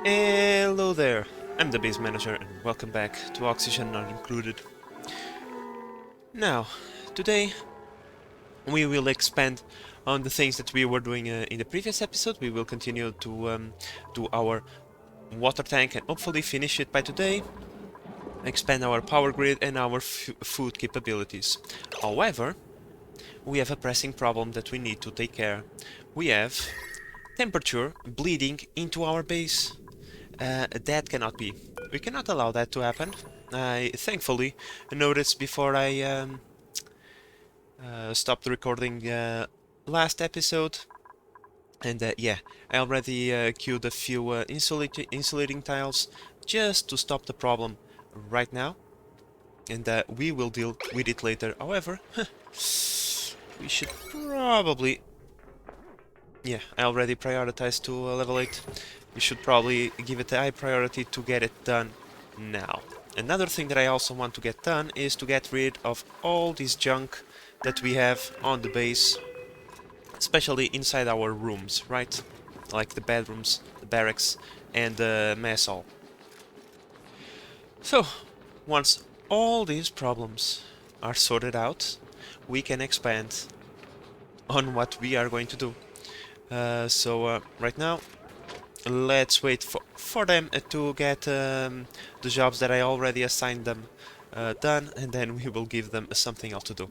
Hello there, I'm the base manager and welcome back to Oxygen Not Included. Now, today we will expand on the things that we were doing in the previous episode. We will continue to do our water tank and hopefully finish it by today, expand our power grid and our food capabilities. However, we have a pressing problem that we need to take care. We have temperature bleeding into our base. That cannot be. We cannot allow that to happen. I thankfully noticed before I stopped recording last episode, and yeah, I already queued a few insulating tiles just to stop the problem right now, and we will deal with it later. However, we should probably... Yeah, I already prioritized to level 8. We should probably give it a high priority to get it done now. Another thing that I also want to get done is to get rid of all this junk that we have on the base, especially inside our rooms, right? Like the bedrooms, the barracks, and the mess hall. So, once all these problems are sorted out, we can expand on what we are going to do. Right now, let's wait for them to get the jobs that I already assigned them done, and then we will give them something else to do.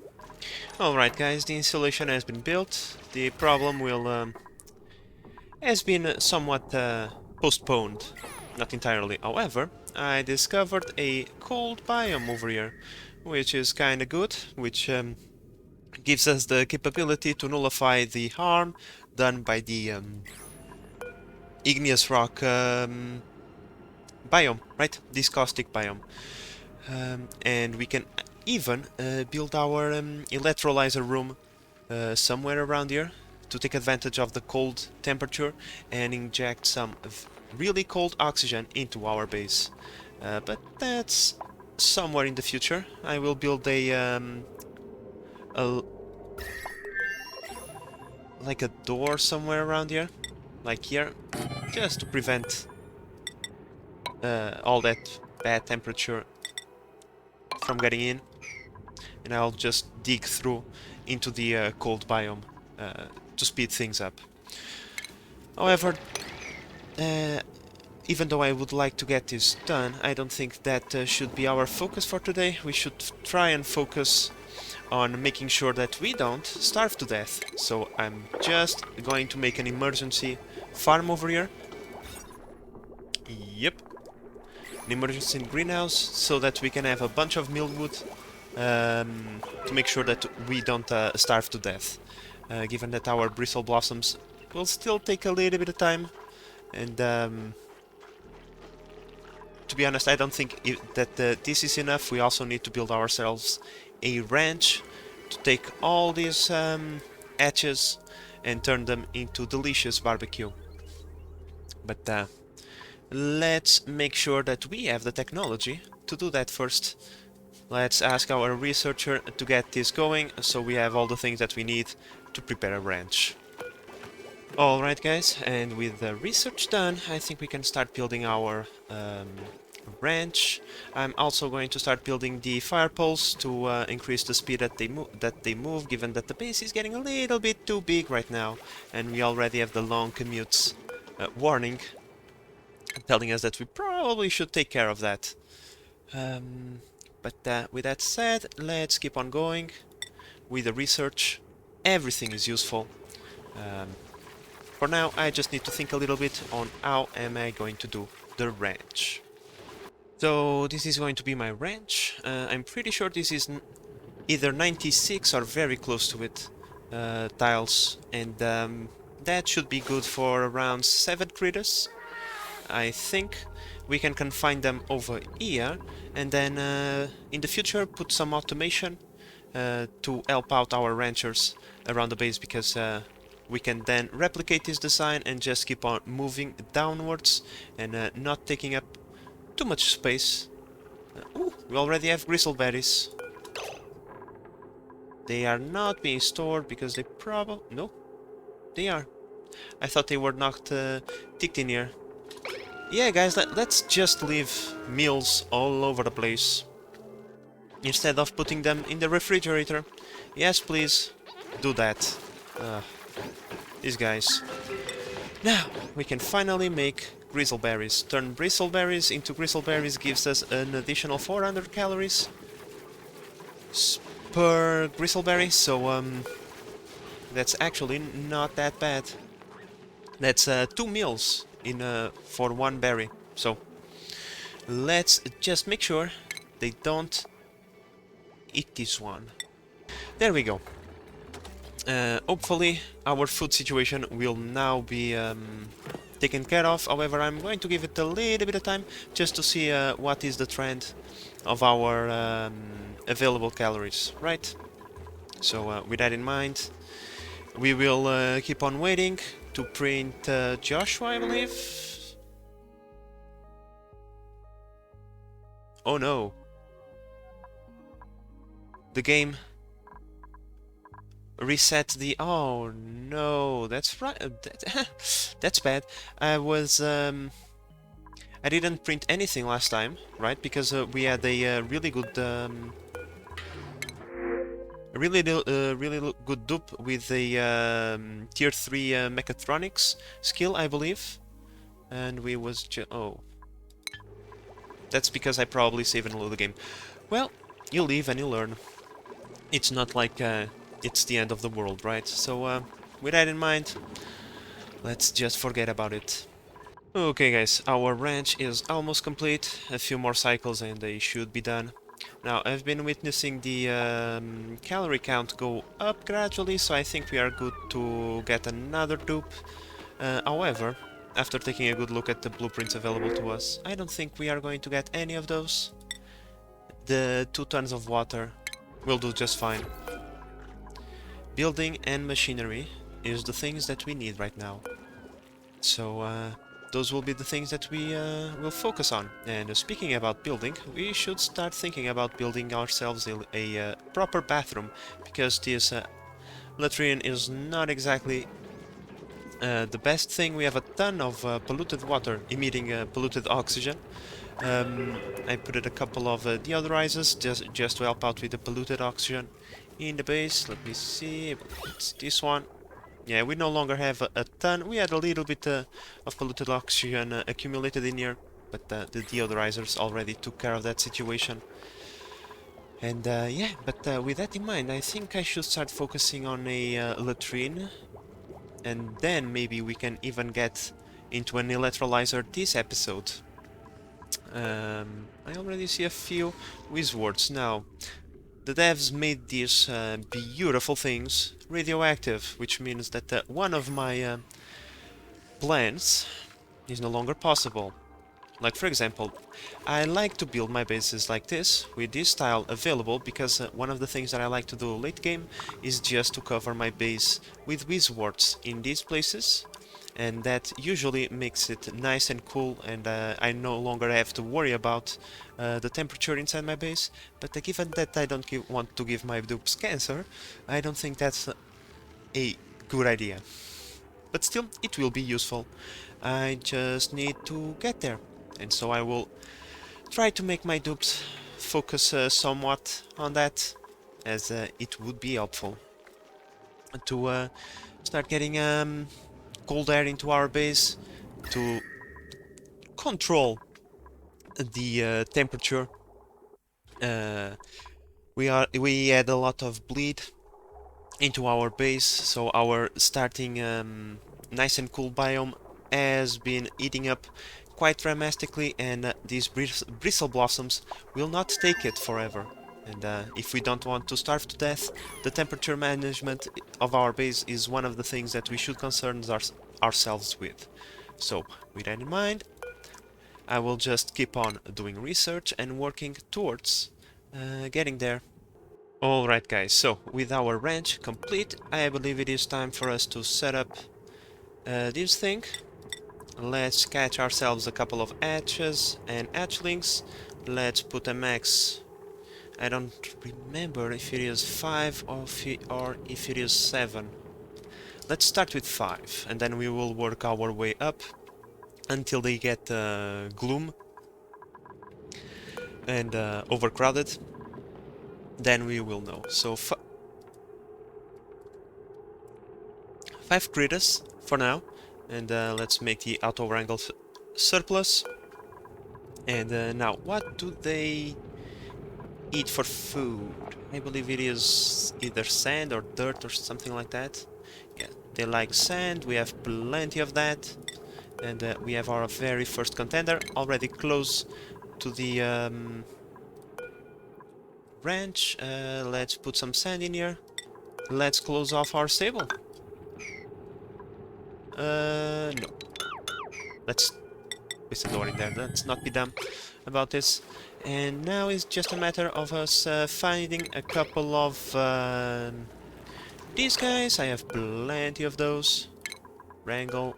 Alright guys, the installation has been built. The problem has been somewhat postponed. Not entirely. However, I discovered a cold biome over here, which is kinda good, which gives us the capability to nullify the harm done by the igneous rock biome, right? This caustic biome. And we can even build our electrolyzer room somewhere around here to take advantage of the cold temperature and inject some really cold oxygen into our base. But that's somewhere in the future. I will build a like a door somewhere around here, like here, just to prevent all that bad temperature from getting in, and I'll just dig through into the cold biome to speed things up. However, even though I would like to get this done, I don't think that should be our focus for today. We should try and focus on making sure that we don't starve to death. So I'm just going to make an emergency farm over here. Yep. An emergency greenhouse so that we can have a bunch of millwood to make sure that we don't starve to death. Given that our bristle blossoms will still take a little bit of time, and to be honest, I don't think that this is enough. We also need to build ourselves a ranch to take all these hatches and turn them into delicious barbecue. But let's make sure that we have the technology to do that first. Let's ask our researcher to get this going, so we have all the things that we need to prepare a ranch. Alright guys, and with the research done, I think we can start building our ranch. I'm also going to start building the fire poles to increase the speed that they move, given that the base is getting a little bit too big right now, and we already have the long commutes warning, telling us that we probably should take care of that. But with that said, let's keep on going with the research. Everything is useful. For now, I just need to think a little bit on how am I going to do the ranch. So this is going to be my ranch. I'm pretty sure this is either 96 or very close to it tiles, and that should be good for around 7 critters. I think we can confine them over here, and then in the future put some automation to help out our ranchers around the base, because we can then replicate this design and just keep on moving downwards and not taking up too much space. Ooh, we already have gristleberries. They are not being stored because they probably... No, they are. I thought they were not ticked in here. Yeah, guys, let's just leave meals all over the place instead of putting them in the refrigerator. Yes, please, do that. Uh, these guys. Now, we can finally make grizzleberries. Turn bristleberries into grizzleberries gives us an additional 400 calories per grizzleberry, so that's actually not that bad. That's 2 meals in for one berry. So let's just make sure they don't eat this one. There we go. Hopefully our food situation will now be taken care of. However, I'm going to give it a little bit of time just to see what is the trend of our available calories, right? So with that in mind, we will keep on waiting to print Joshua, I believe. Oh no. The game reset the... Oh no, that's right. That's bad. I didn't print anything last time, right? Because we had a really good, good dupe with the tier 3 mechatronics skill, I believe, and we was oh, that's because I probably save and load the game. Well, you live and you learn. It's not like it's the end of the world, right? So with that in mind, let's just forget about it. Okay guys, our ranch is almost complete. A few more cycles and they should be done. Now, I've been witnessing the calorie count go up gradually, so I think we are good to get another dupe. However, after taking a good look at the blueprints available to us, I don't think we are going to get any of those. The 2 tons of water will do just fine. Building and machinery is the things that we need right now. So those will be the things that we will focus on. And speaking about building, we should start thinking about building ourselves a proper bathroom, because this latrine is not exactly the best thing. We have a ton of polluted water emitting polluted oxygen. I put in a couple of deodorizers just to help out with the polluted oxygen in the base. Let me see, it's this one. Yeah, we no longer have a ton. We had a little bit of polluted oxygen accumulated in here, but the deodorizers already took care of that situation. And yeah, but with that in mind, I think I should start focusing on a latrine, and then maybe we can even get into an electrolyzer this episode. I already see a few wizards now. The devs made these beautiful things radioactive, which means that one of my plans is no longer possible. Like, for example, I like to build my bases like this, with this style available, because one of the things that I like to do late game is just to cover my base with wizards in these places, and that usually makes it nice and cool, and I no longer have to worry about the temperature inside my base. But given that I don't want to give my dupes cancer, I don't think that's a good idea. But still, it will be useful. I just need to get there, and so I will try to make my dupes focus somewhat on that, as it would be helpful to start getting cold air into our base to control the temperature. We had a lot of bleed into our base, so our starting nice and cool biome has been eating up quite dramatically, and these bristle blossoms will not take it forever. And if we don't want to starve to death, the temperature management of our base is one of the things that we should concern ourselves with. So, with that in mind, I will just keep on doing research and working towards getting there. Alright guys, so with our ranch complete, I believe it is time for us to set up this thing. Let's catch ourselves a couple of hatches and hatchlings. Let's put a max. I don't remember if it is 5 or if it is 7. Let's start with 5, and then we will work our way up until they get gloom and overcrowded. Then we will know. So 5 critters for now, and let's make the auto wrangle surplus. And now, what do they eat for food? I believe it is either sand or dirt or something like that. Yeah, they like sand. We have plenty of that. And we have our very first contender already close to the ranch. Let's put some sand in here. Let's close off our stable. No. Let's place the door in there. Let's not be dumb about this. And now it's just a matter of us finding a couple of these guys. I have plenty of those. Wrangle.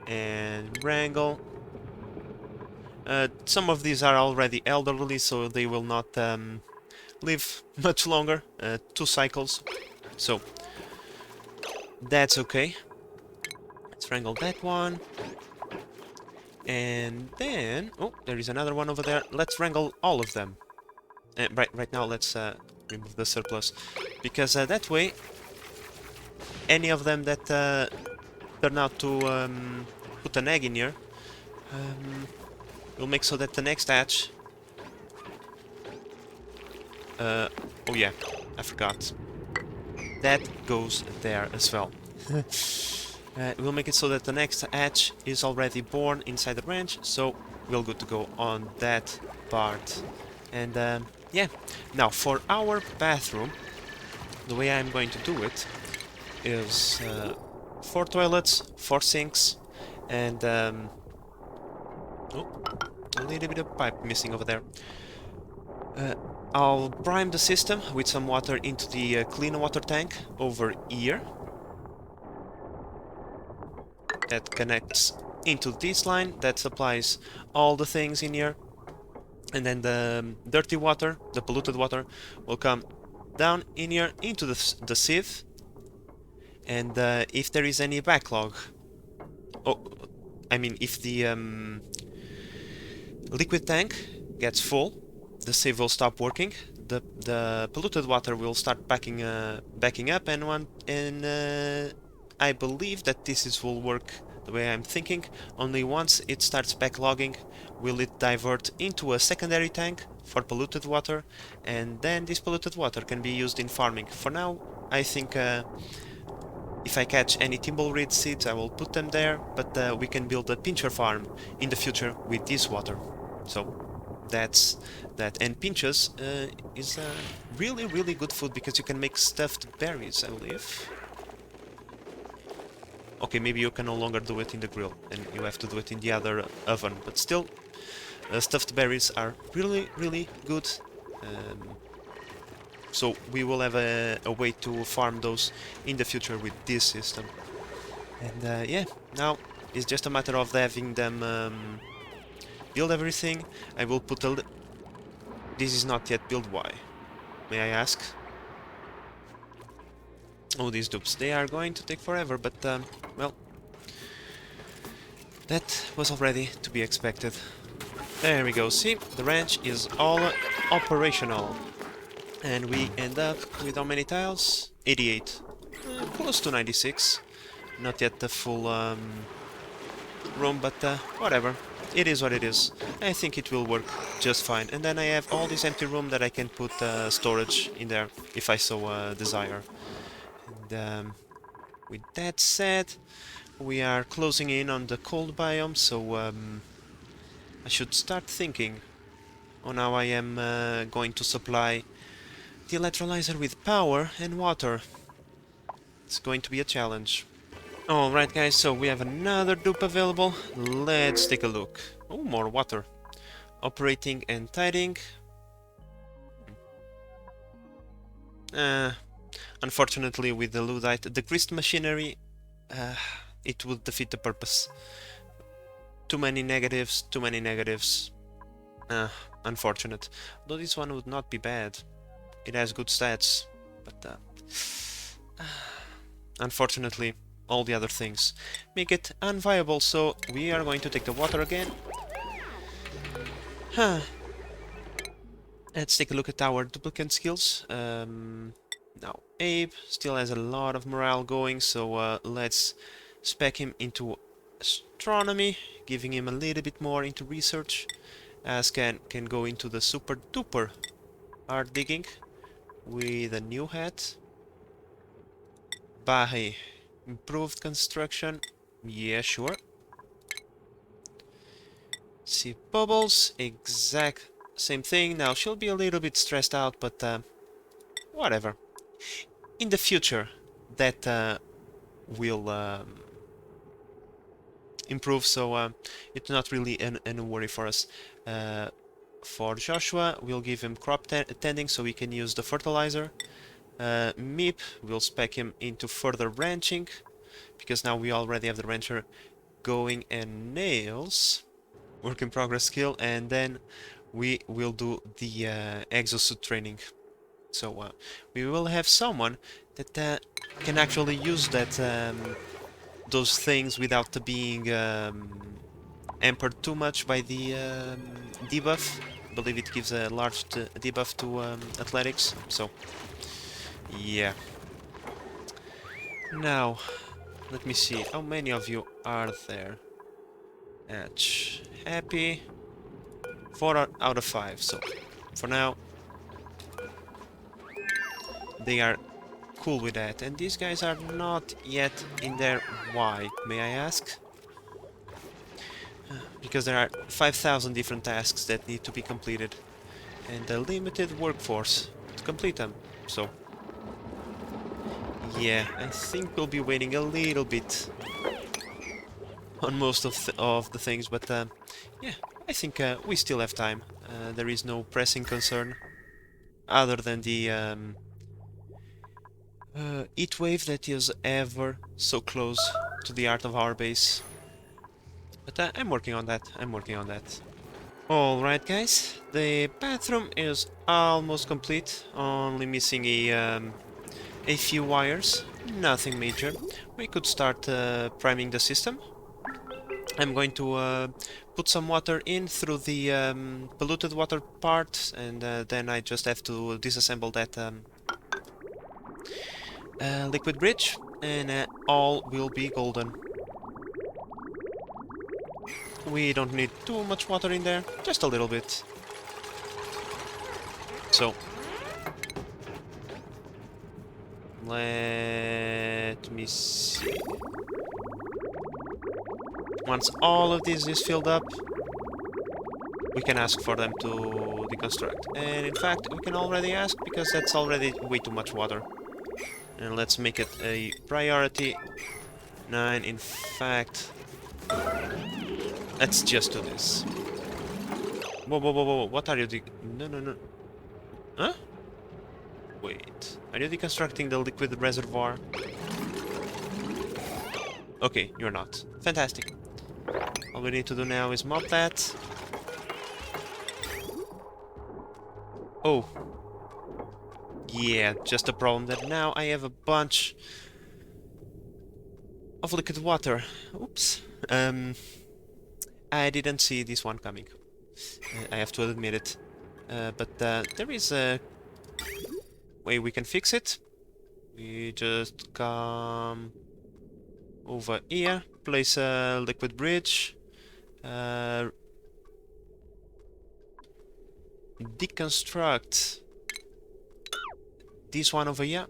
And wrangle. Some of these are already elderly, so they will not live much longer. 2 cycles. So, that's okay. Let's wrangle that one. And then... oh, there is another one over there. Let's wrangle all of them. Right now, let's remove the surplus. Because that way, any of them that turn out to put an egg in here, will make so that the next hatch... oh yeah, I forgot. That goes there as well. We'll make it so that the next hatch is already born inside the ranch, so we're good to go on that part. And yeah, now for our bathroom, the way I'm going to do it is 4 toilets, 4 sinks, and oh, a little bit of pipe missing over there. I'll prime the system with some water into the clean water tank over here. That connects into this line that supplies all the things in here. And then the dirty water, the polluted water, will come down in here into the sieve. And if there is any backlog... oh, I mean, if the liquid tank gets full, the sieve will stop working. The polluted water will start backing up, and I believe that this will work the way I'm thinking. Only once it starts backlogging will it divert into a secondary tank for polluted water, and then this polluted water can be used in farming. For now, I think if I catch any thimbleweed seeds, I will put them there, but we can build a pincher farm in the future with this water. So that's that. And pinches is really, really good food because you can make stuffed berries, I believe. Okay, maybe you can no longer do it in the grill, and you have to do it in the other oven, but still, stuffed berries are really, really good. So we will have a way to farm those in the future with this system. And yeah, now it's just a matter of having them build everything. I will put a... this is not yet built. Why? May I ask? Oh, these dupes. They are going to take forever, but, well... that was already to be expected. There we go. See? The ranch is all operational. And we end up with how many tiles? 88. Close to 96. Not yet the full room, but whatever. It is what it is. I think it will work just fine. And then I have all this empty room that I can put storage in there, if I so desire. And with that said, we are closing in on the cold biome, so I should start thinking on how I am going to supply the electrolyzer with power and water. It's going to be a challenge. Alright guys, so we have another dupe available. Let's take a look. Oh, more water. Operating and tidying. Unfortunately with the Luddite, the greased machinery, it would defeat the purpose. Too many negatives, too many negatives. Unfortunate. Though this one would not be bad. It has good stats, but unfortunately all the other things make it unviable. So we are going to take the water again. Huh. Let's take a look at our duplicate skills. Now Abe still has a lot of morale going, so let's spec him into astronomy, giving him a little bit more into research, as can go into the super duper art digging with a new hat. Bahi, improved construction, yeah, sure. See Bubbles, exact same thing. Now she'll be a little bit stressed out, but whatever. In the future, that will improve, so it's not really an worry for us. For Joshua, we'll give him crop tending so we can use the fertilizer. Meep, we'll spec him into further ranching, because now we already have the rancher going, and nails, work in progress skill, and then we will do the exosuit training. So we will have someone that can actually use that those things without being hampered too much by the debuff. I believe it gives a large debuff to athletics, so yeah. Now, let me see, how many of you are there? Hatch. Happy. 4 out of 5, so for now they are cool with that. And these guys are not yet in there. Why, may I ask? Because there are 5,000 different tasks that need to be completed, and a limited workforce to complete them. So yeah, I think we'll be waiting a little bit on most of the things, but yeah, I think we still have time. There is no pressing concern other than the heat wave that is ever so close to the heart of our base. But I'm working on that. I'm working on that. Alright, guys, the bathroom is almost complete, only missing a few wires, nothing major. We could start priming the system. I'm going to put some water in through the polluted water part, and then I just have to disassemble that liquid bridge, and all will be golden. We don't need too much water in there, just a little bit. So, let me see. Once all of this is filled up, we can ask for them to deconstruct. And in fact, we can already ask, because that's already way too much water. And let's make it a priority 9. In fact, let's just do this. Whoa, whoa, whoa, whoa, what are you no. Huh? Wait, are you deconstructing the liquid reservoir? Okay, you're not. Fantastic. All we need to do now is mop that. Oh. Yeah, just a problem that now I have a bunch of liquid water. Oops. I didn't see this one coming. I have to admit it. But there is a way we can fix it. We just come over here, place a liquid bridge, deconstruct this one over here,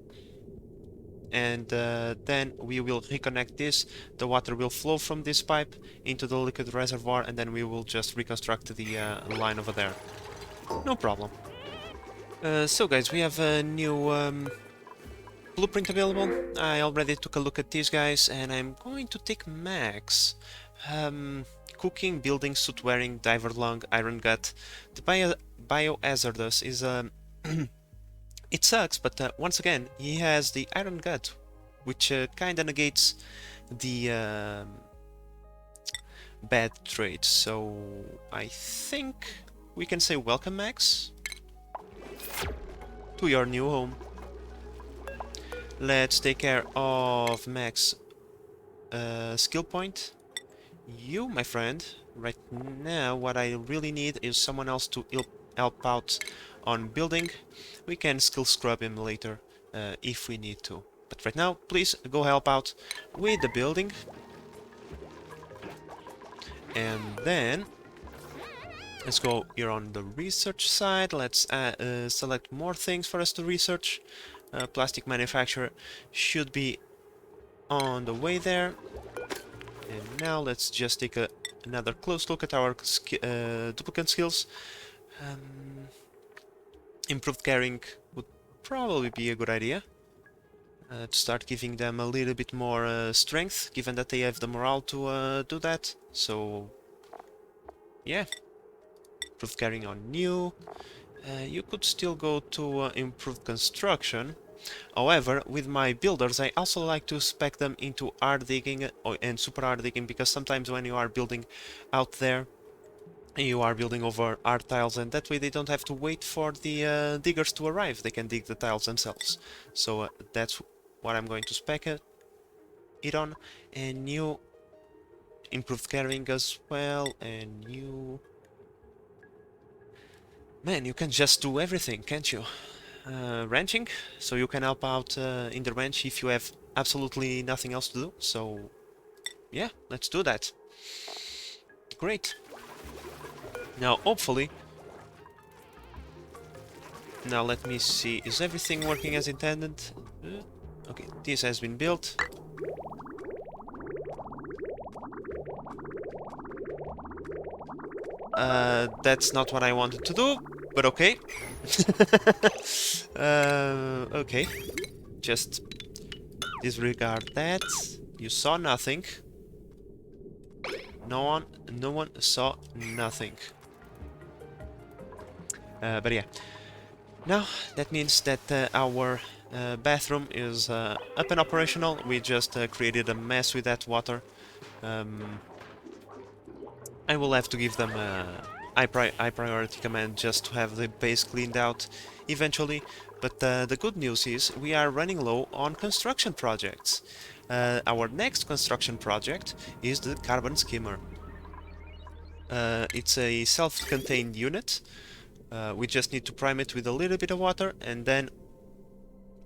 and then we will reconnect this. The water will flow from this pipe into the liquid reservoir, and then we will just reconstruct the line over there. No problem. So guys, we have a new blueprint available. I already took a look at these guys, and I'm going to take Max. Cooking, building, suit wearing, diver lung, iron gut. The biohazardous is it sucks, but once again, he has the iron gut, which kinda negates the bad traits. So I think we can say welcome, Max, to your new home. Let's take care of Max skill point. You, my friend, right now what I really need is someone else to help out on building. We can skill scrub him later if we need to. But right now, please go help out with the building. And then let's go here on the research side. Let's select more things for us to research. Plastic manufacturer should be on the way there. And now let's just take another close look at our duplicate skills. Improved carrying would probably be a good idea. To start giving them a little bit more strength, given that they have the morale to do that. So, yeah. Improved carrying on new. You could still go to improved construction. However, with my builders, I also like to spec them into hard digging and super hard digging, because sometimes when you are building out there, you are building over hard tiles, and that way they don't have to wait for the diggers to arrive. They can dig the tiles themselves. So that's what I'm going to spec it on. And new improved carrying as well, and new... Man, you can just do everything, can't you? Ranching, so you can help out in the ranch if you have absolutely nothing else to do. So yeah, let's do that. Great. Now hopefully, now let me see, is everything working as intended? Okay, this has been built. That's not what I wanted to do, but okay. Okay, just disregard that. You saw nothing. No one saw nothing. But yeah, now that means that our bathroom is up and operational. We just created a mess with that water. I will have to give them a high priority command just to have the base cleaned out eventually. But the good news is we are running low on construction projects. Our next construction project is the carbon skimmer. It's a self-contained unit. We just need to prime it with a little bit of water, and then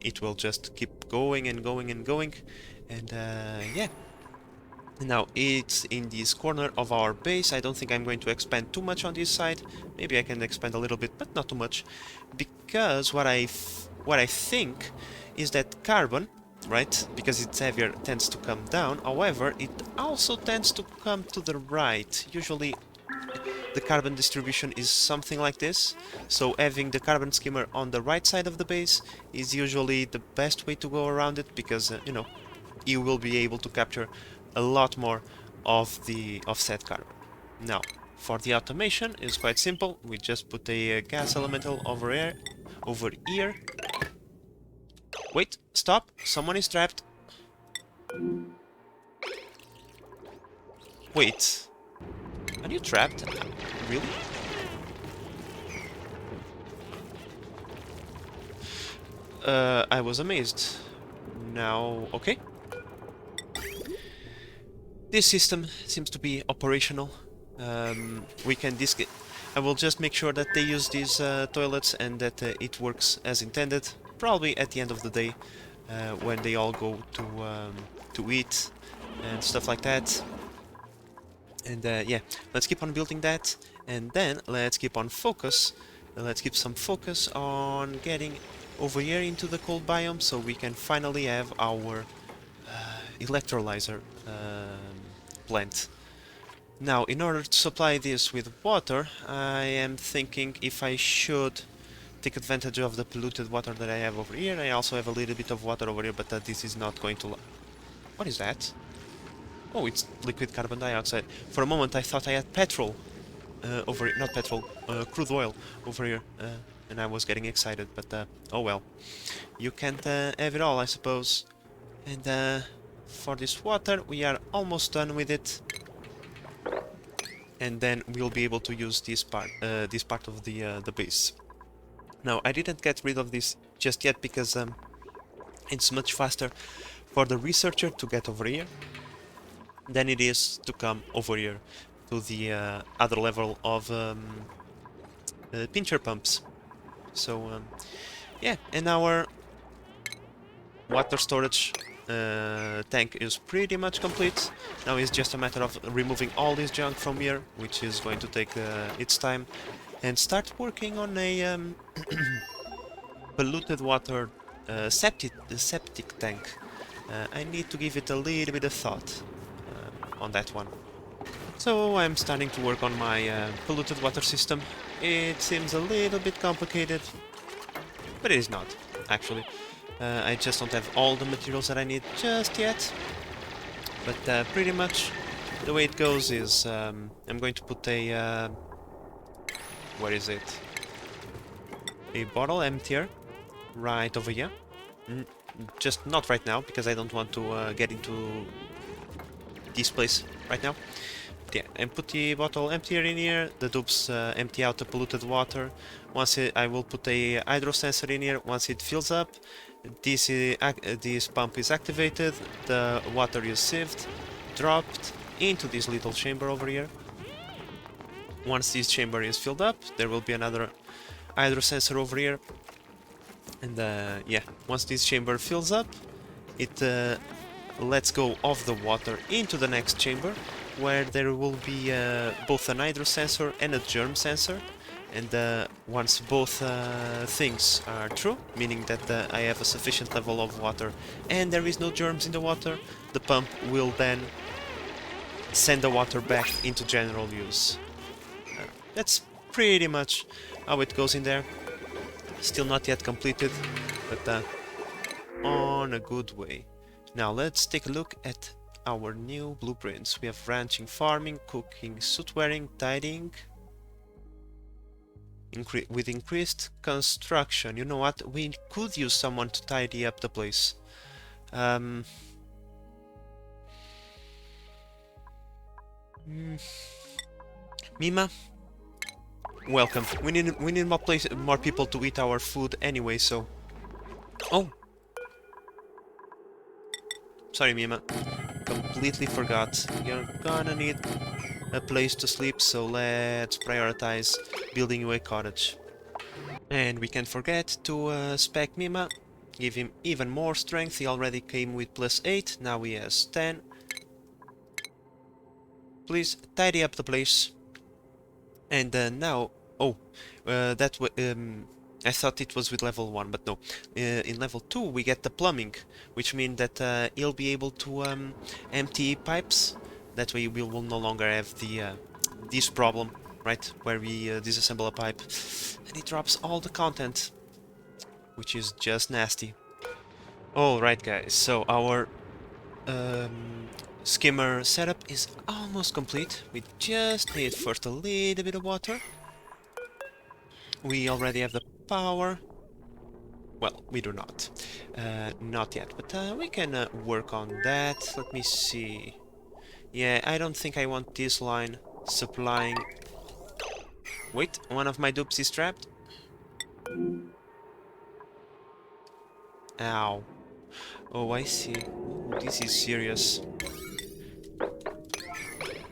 it will just keep going and going and going. And yeah. Now it's in this corner of our base. I don't think I'm going to expand too much on this side. Maybe I can expand a little bit, but not too much, because what I think is that carbon, right, because it's heavier, tends to come down. However, it also tends to come to the right. Usually the carbon distribution is something like this, so having the carbon skimmer on the right side of the base is usually the best way to go around it, because you know, you will be able to capture a lot more of the offset carbon. Now, for the automation, it's quite simple. We just put a gas elemental over here. Wait, stop! Someone is trapped. Wait, are you trapped? Really? I was amazed. Now, okay. This system seems to be operational. We can disc it. I will just make sure that they use these toilets and that it works as intended. Probably at the end of the day, when they all go to eat and stuff like that. And yeah, let's keep on building that, and then let's keep on focus. Let's keep some focus on getting over here into the cold biome, so we can finally have our electrolyzer plant. Now, in order to supply this with water, I am thinking if I should take advantage of the polluted water that I have over here. I also have a little bit of water over here, but this is not going to... What is that? Oh, it's liquid carbon dioxide. For a moment I thought I had petrol over here. Not petrol, crude oil over here. And I was getting excited, but oh well. You can't have it all, I suppose. And for this water, we are almost done with it. And then we'll be able to use this part of the base. Now, I didn't get rid of this just yet because it's much faster for the researcher to get over here. than it is to come over here to the other level of pincher pumps. So yeah, and our water storage tank is pretty much complete. Now it's just a matter of removing all this junk from here, which is going to take its time, and start working on a polluted water septic tank. I need to give it a little bit of thought on that one. So I'm starting to work on my polluted water system. It seems a little bit complicated, but it is not, actually. I just don't have all the materials that I need just yet. But pretty much the way it goes is I'm going to put a... where is it? A bottle emptier right over here. Just not right now, because I don't want to get into this place right now. Yeah, and put the bottle emptier in here, the dupes empty out the polluted water. I will put a hydro sensor in here. Once it fills up, this pump is activated, the water is sieved, dropped into this little chamber over here. Once this chamber is filled up, there will be another hydro sensor over here. And yeah, once this chamber fills up, it lets go of the water into the next chamber, where there will be both an hydro sensor and a germ sensor. And once both things are true, meaning that I have a sufficient level of water and there is no germs in the water, the pump will then send the water back into general use. That's pretty much how it goes in there. Still not yet completed, but on a good way. Now let's take a look at our new blueprints. We have ranching, farming, cooking, suit wearing, tidying. With increased construction. You know what? We could use someone to tidy up the place. Mima, welcome. We need more people to eat our food anyway. So, oh, sorry, Mima. Completely forgot. You're gonna need a place to sleep, so let's prioritize building you a cottage. And we can't forget to spec Mima, give him even more strength. He already came with +8, now he has 10. Please tidy up the place. And now, oh, I thought it was with level 1, but no. In level 2 we get the plumbing, which means that he'll be able to empty pipes. That way we will no longer have this problem, right, where we disassemble a pipe and it drops all the content, which is just nasty. Alright guys, so our skimmer setup is almost complete. We just need first a little bit of water. We already have the power. Well, we do not. Not yet, but we can work on that. Let me see. Yeah, I don't think I want this line supplying... Wait, one of my dupes is trapped. Ow. Oh, I see. Ooh, this is serious.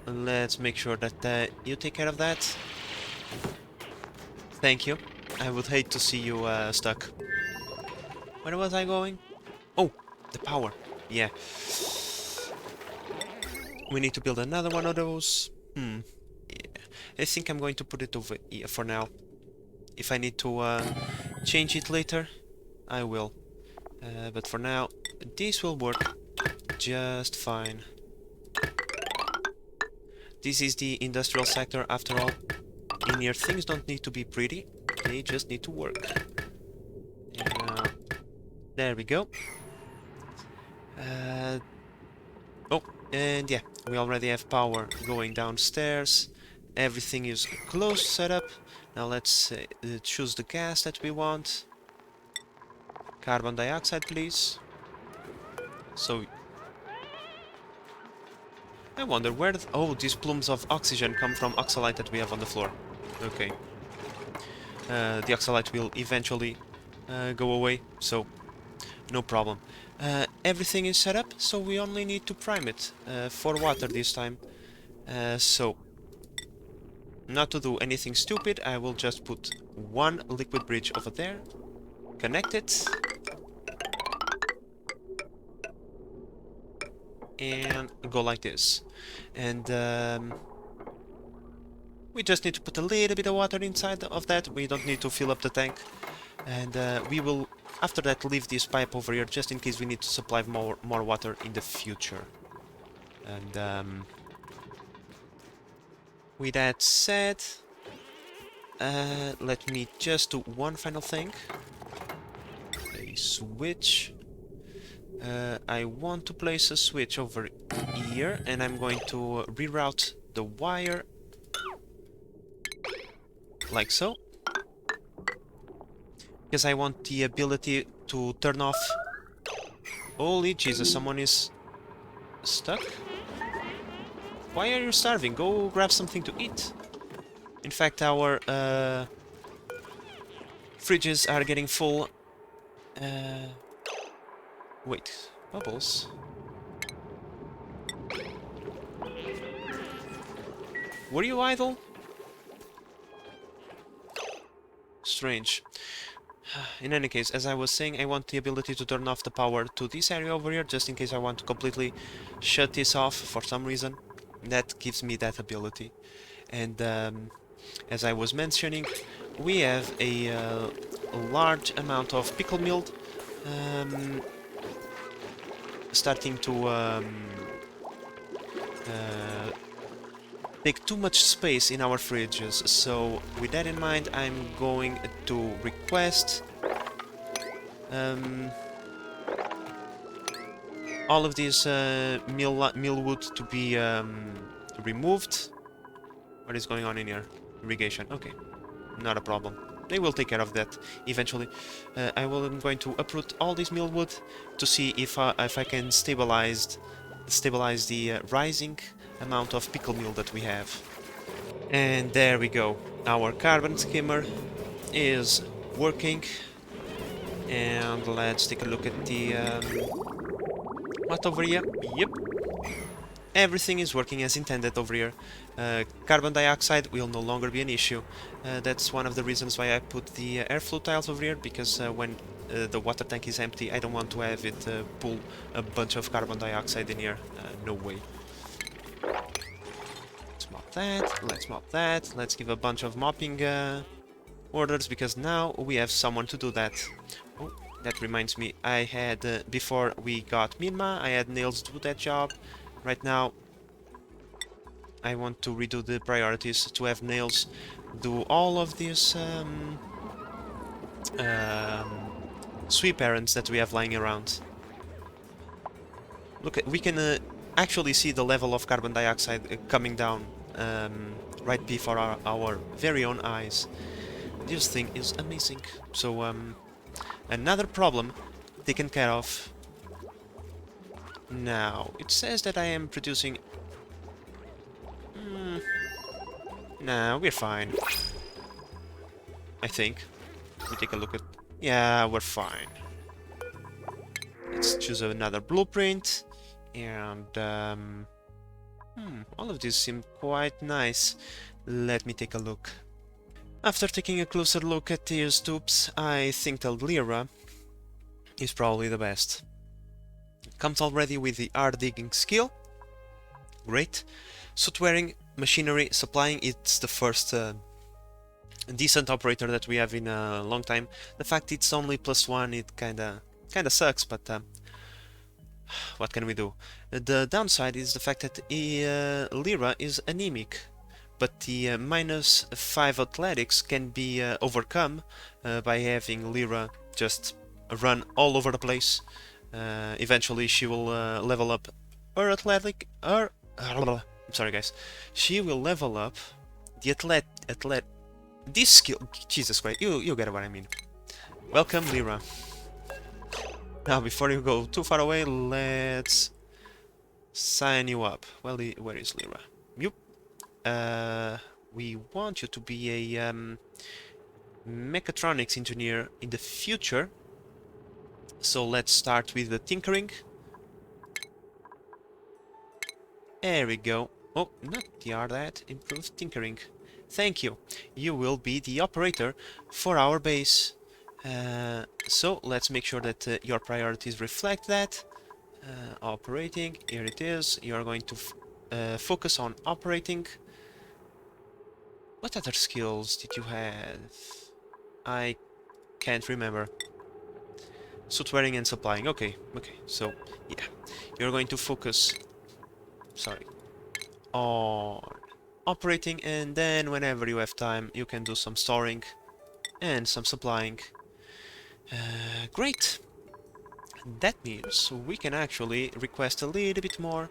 Let's make sure that you take care of that. Thank you. I would hate to see you stuck. Where was I going? Oh, the power. Yeah. We need to build another one of those. Yeah. I think I'm going to put it over here for now. If I need to change it later, I will. But for now, this will work just fine. This is the industrial sector after all. In here, things don't need to be pretty, they just need to work. And, there we go. Oh, and yeah, we already have power going downstairs. Everything is close setup. Now let's choose the gas that we want. Carbon dioxide, please. So, I wonder where... Oh, these plumes of oxygen come from oxalite that we have on the floor. Okay. The oxalite will eventually go away, so no problem. Everything is set up, so we only need to prime it for water this time. So, not to do anything stupid, I will just put one liquid bridge over there, connect it, and go like this. And we just need to put a little bit of water inside of that. We don't need to fill up the tank. And we will, after that, leave this pipe over here just in case we need to supply more water in the future. And with that said, let me just do one final thing. A switch. I want to place a switch over here, and I'm going to reroute the wire like so, because I want the ability to turn off. Holy Jesus, someone is stuck? Why are you starving? Go grab something to eat. In fact, our fridges are getting full. Wait, bubbles? Were you idle? Strange. In any case, as I was saying, I want the ability to turn off the power to this area over here, just in case I want to completely shut this off for some reason. That gives me that ability. And as I was mentioning, we have a large amount of pickle milk starting to take too much space in our fridges. So with that in mind, I'm going to request all of this meal wood to be removed. What is going on in here? Irrigation. Okay, not a problem. They will take care of that eventually. I'm going to uproot all this meal wood to see if I can stabilize the rising amount of pickle meal that we have. And there we go. Our carbon skimmer is working. And let's take a look at the what over here. Yep. Everything is working as intended over here. Carbon dioxide will no longer be an issue. That's one of the reasons why I put the airflow tiles over here, because when the water tank is empty, I don't want to have it pull a bunch of carbon dioxide in here. No way. Let's mop that, let's mop that, let's give a bunch of mopping orders, because now we have someone to do that. Oh, that reminds me, I had, before we got Minma, I had Nails do that job. Right now, I want to redo the priorities to have Nails do all of these sweep errands that we have lying around. Look, we can actually see the level of carbon dioxide coming down right before our very own eyes. This thing is amazing. So, another problem taken care of. Now, it says that I am producing... Nah, we're fine. I think. Let me take a look at... Yeah, we're fine. Let's choose another blueprint. And, all of these seem quite nice. Let me take a look. After taking a closer look at these tubes, I think the Lyra is probably the best. Comes already with the hard digging skill. Great. Soot wearing, machinery, supplying, it's the first decent operator that we have in a long time. The fact it's only +1, it kinda sucks, but what can we do? The downside is the fact that Lyra is anemic, but the -5 athletics can be overcome by having Lyra just run all over the place. Eventually she will level up her athletic... I'm sorry guys. She will level up the this skill... Jesus Christ, you get what I mean. Welcome, Lyra. Now, before you go too far away, let's sign you up. Well, where is Lyra? Yup. We want you to be a mechatronics engineer in the future. So let's start with the tinkering. There we go. Oh, not the that improved tinkering. Thank you. You will be the operator for our base. So let's make sure that your priorities reflect that. Operating, here it is. You are going to focus on operating. What other skills did you have? I can't remember. Suit wearing and supplying. Okay, so yeah. You're going to focus, sorry, on operating, and then whenever you have time you can do some storing and some supplying. Great. That means we can actually request a little bit more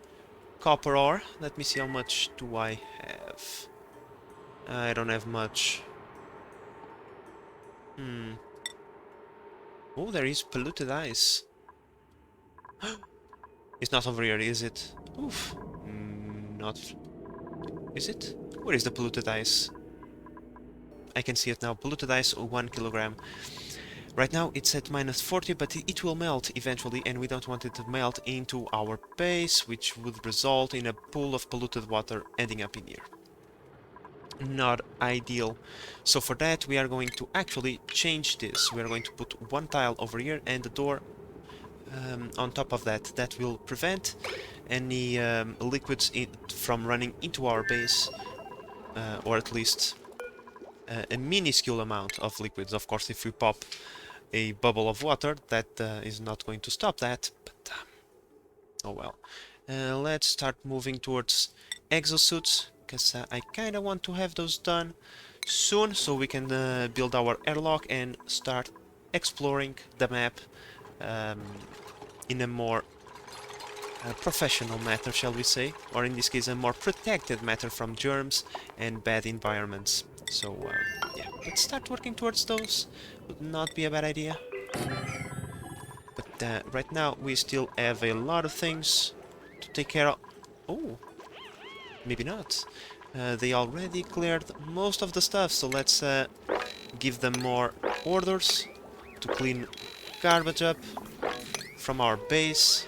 copper ore. Let me see, how much do I have? I don't have much. Oh, there is polluted ice. It's not over here, is it? Oof. Not. Is it? Where is the polluted ice? I can see it now. Polluted ice, 1 kilogram. Right now it's at -40, but it will melt eventually, and we don't want it to melt into our base, which would result in a pool of polluted water ending up in here. Not ideal. So for that we are going to actually change this. We are going to put one tile over here and the door on top of that. That will prevent any liquids from running into our base, or at least a minuscule amount of liquids. Of course, if we pop a bubble of water, that is not going to stop that, but oh well. Let's start moving towards exosuits, because I kind of want to have those done soon, so we can build our airlock and start exploring the map in a more professional matter, shall we say, or in this case a more protected matter from germs and bad environments. So yeah, let's start working towards those. Would not be a bad idea. But right now we still have a lot of things to take care of. Oh, maybe not. They already cleared most of the stuff, so let's give them more orders to clean garbage up from our base.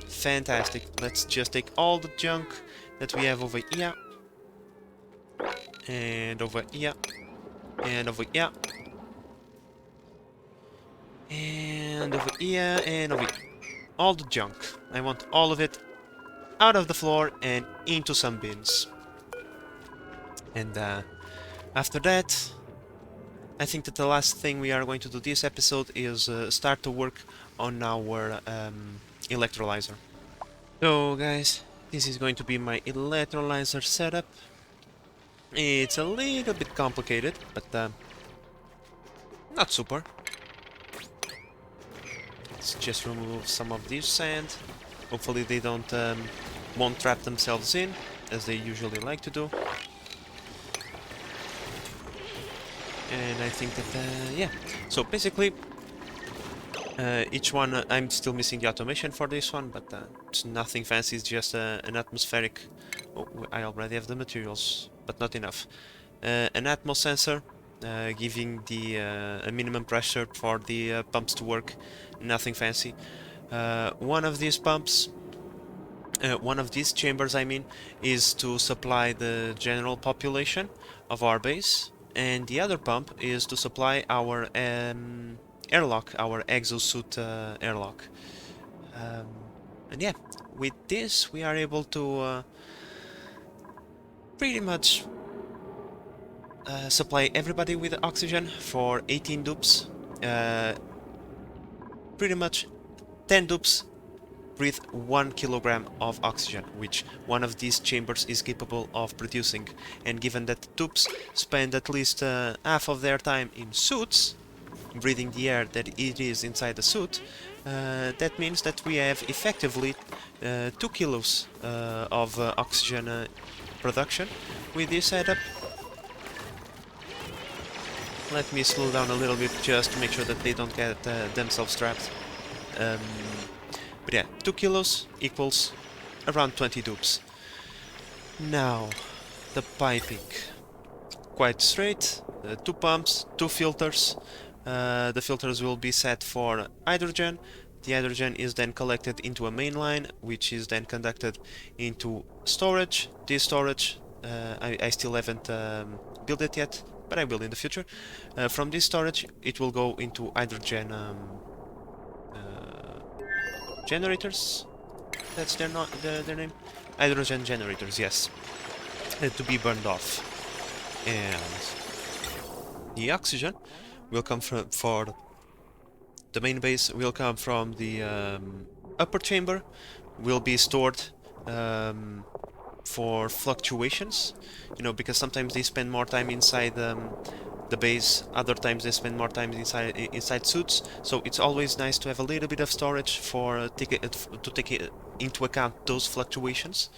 Fantastic. Let's just take all the junk that we have over here. And over here. And over here. And over here. And over here. All the junk. I want all of it out of the floor and into some bins. And after that, I think that the last thing we are going to do this episode is start to work on our electrolyzer. So guys, this is going to be my electrolyzer setup. It's a little bit complicated, but not super. Let's just remove some of this sand. Hopefully they won't trap themselves in, as they usually like to do. And I think that, yeah. So basically, each one, I'm still missing the automation for this one, but it's nothing fancy, it's just an atmospheric... Oh, I already have the materials, but not enough. An atmos sensor, giving the a minimum pressure for the pumps to work, nothing fancy. One of these pumps, one of these chambers, I mean, is to supply the general population of our base, and the other pump is to supply our airlock, our exosuit airlock. And yeah, with this we are able to pretty much supply everybody with oxygen for 18 dupes. Pretty much 10 dupes breathe 1 kilogram of oxygen, which one of these chambers is capable of producing. And given that dupes spend at least half of their time in suits, breathing the air that it is inside the suit, that means that we have effectively 2 kilos of oxygen production with this setup. Let me slow down a little bit just to make sure that they don't get themselves trapped. But yeah, 2 kilos equals around 20 dupes. Now, the piping. Quite straight, 2 pumps, 2 filters, The filters will be set for hydrogen. The hydrogen is then collected into a main line, which is then conducted into storage. This storage, I still haven't built it yet, but I will in the future. From this storage, it will go into hydrogen generators. That's their name. Hydrogen generators, yes, to be burned off. And the oxygen will come from for the main base will come from the upper chamber, will be stored for fluctuations, you know, because sometimes they spend more time inside the base, other times they spend more time inside suits, so it's always nice to have a little bit of storage for to take into account those fluctuations.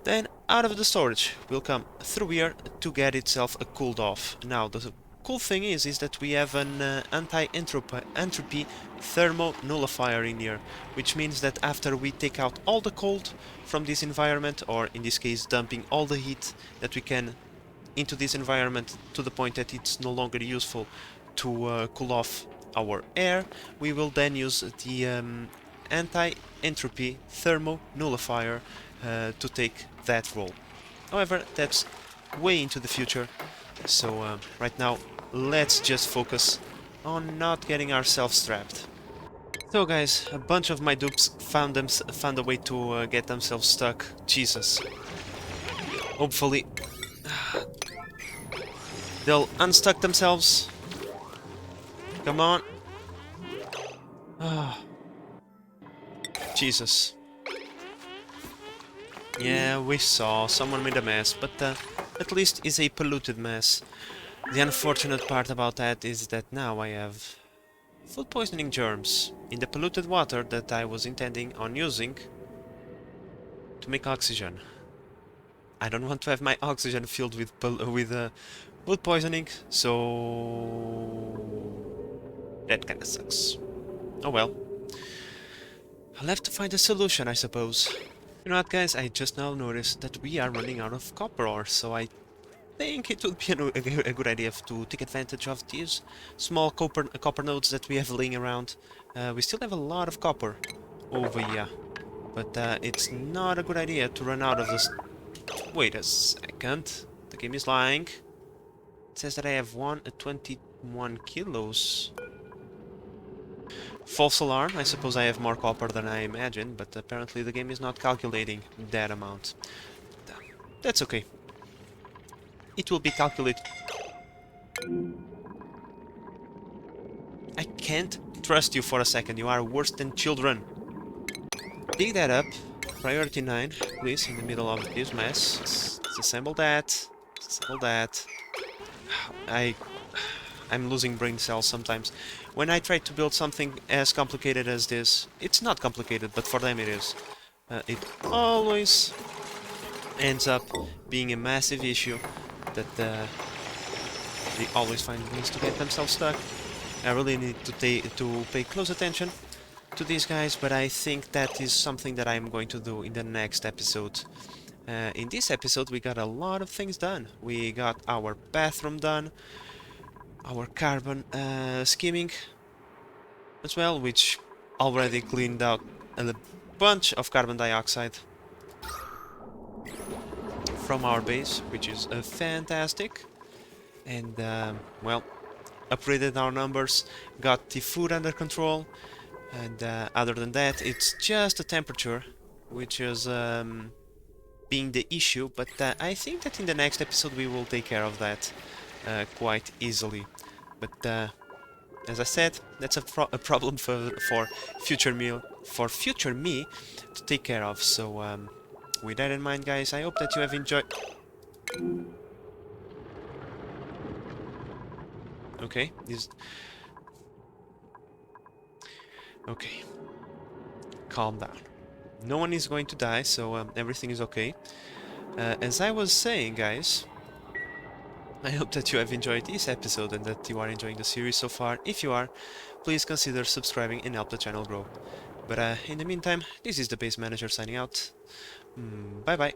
Then out of the storage will come through here to get itself cooled off. Now the cool thing is that we have an anti-entropy thermo nullifier in here, which means that after we take out all the cold from this environment, or in this case dumping all the heat that we can into this environment to the point that it's no longer useful to cool off our air, we will then use the anti-entropy thermo nullifier to take that role. However, that's way into the future, so right now let's just focus on not getting ourselves trapped. So guys, a bunch of my dupes found a way to get themselves stuck. Jesus. Hopefully they'll unstuck themselves. Come on. Jesus. Yeah, we saw someone made a mess, but at least it's a polluted mess. The unfortunate part about that is that now I have food poisoning germs in the polluted water that I was intending on using to make oxygen. I don't want to have my oxygen filled with food poisoning, so that kinda sucks. Oh well. I'll have to find a solution, I suppose. You know what, guys? I just now noticed that we are running out of copper ore, so I think it would be a good idea to take advantage of these small copper nodes that we have laying around. We still have a lot of copper over here, but it's not a good idea to run out of this. Wait a second, the game is lying. It says that I have 21 kilos. False alarm, I suppose I have more copper than I imagined, but apparently the game is not calculating that amount. That's okay. It will be calculated. I can't trust you for a second, you are worse than children. Dig that up. Priority 9, please, in the middle of this mess. Disassemble that. Disassemble that. I'm losing brain cells sometimes. When I try to build something as complicated as this, it's not complicated, but for them it is. It always ends up being a massive issue that they always find ways to get themselves stuck. I really need to pay close attention to these guys, but I think that is something that I'm going to do in the next episode. In this episode we got a lot of things done. We got our bathroom done, our carbon skimming as well, which already cleaned out a bunch of carbon dioxide from our base, which is fantastic. And well, upgraded our numbers, got the food under control, and other than that it's just the temperature which is being the issue, but I think that in the next episode we will take care of that quite easily. But as I said, that's a problem for future me to take care of. So with that in mind, guys, I hope that you have enjoyed. Okay, okay. Calm down. No one is going to die, so everything is okay. As I was saying, guys, I hope that you have enjoyed this episode and that you are enjoying the series so far. If you are, please consider subscribing and help the channel grow. But in the meantime, this is the Base Manager signing out. Bye bye.